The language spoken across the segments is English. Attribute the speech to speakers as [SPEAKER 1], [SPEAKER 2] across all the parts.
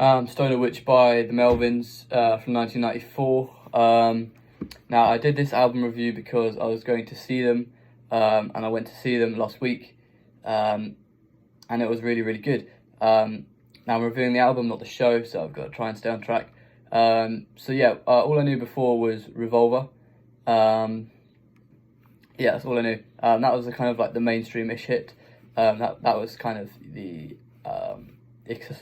[SPEAKER 1] Stoner Witch by the Melvins from 1994. Now, I did this album review because I was going to see them, and I went to see them last week, and it was really, really good. Now I'm reviewing the album, not the show, so I've got to try and stay on track. So yeah, all I knew before was Revolver. Yeah, that's all I knew. That was the kind of like the mainstream-ish hit. That was kind of the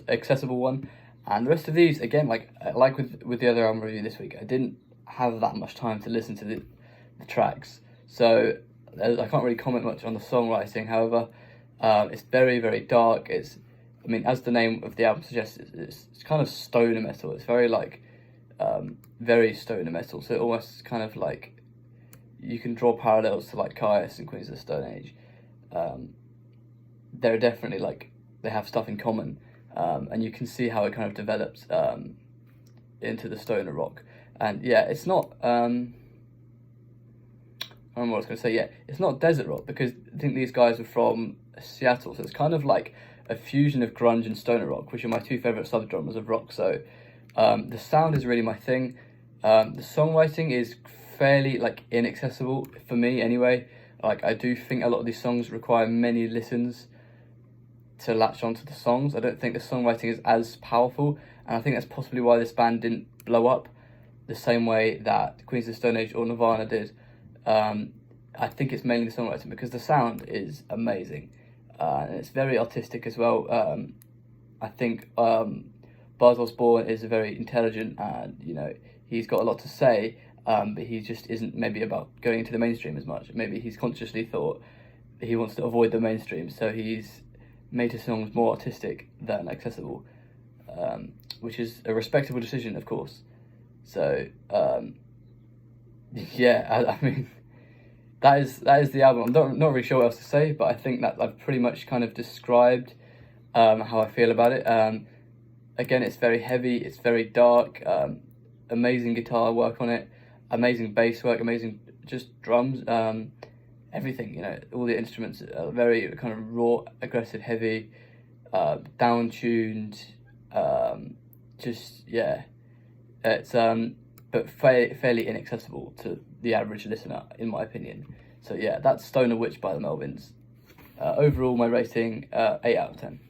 [SPEAKER 1] accessible one. And the rest of these, again, like with the other album review this week, I didn't have that much time to listen to the tracks, so I can't really comment much on the songwriting. However, it's very, very dark. I mean, as the name of the album suggests, it's kind of stoner metal. It's very like, very stoner metal. So it almost kind of like, you can draw parallels to like Caius and Queens of the Stone Age. They're definitely like, they have stuff in common. And you can see how it kind of develops into the stoner rock. And yeah, it's not, I don't know what I was going to say, yeah, it's not desert rock, because I think these guys are from Seattle, so it's kind of like a fusion of grunge and stoner rock, which are my two favourite subgenres of rock. So the sound is really my thing. The songwriting is fairly like inaccessible for me anyway. Like, I do think a lot of these songs require many listens to latch onto the songs. I don't think the songwriting is as powerful, and I think that's possibly why this band didn't blow up the same way that Queens of the Stone Age or Nirvana did. I think it's mainly the songwriting, because the sound is amazing, and it's very artistic as well. I think Buzz Osborne is very intelligent, and he's got a lot to say, but he just isn't maybe about going into the mainstream as much. Maybe he's consciously thought he wants to avoid the mainstream, so he's made his songs more artistic than accessible, which is a respectable decision, of course. So yeah, I mean, that is the album. I'm not really sure what else to say, but I think that I've pretty much kind of described how I feel about it. Again, it's very heavy, it's very dark, amazing guitar work on it, amazing bass work, amazing just drums, everything, all the instruments are very kind of raw, aggressive, heavy, down-tuned, it's but fairly inaccessible to the average listener, in my opinion. So yeah, that's Stoner Witch by the Melvins. Overall, my rating, 8 out of 10.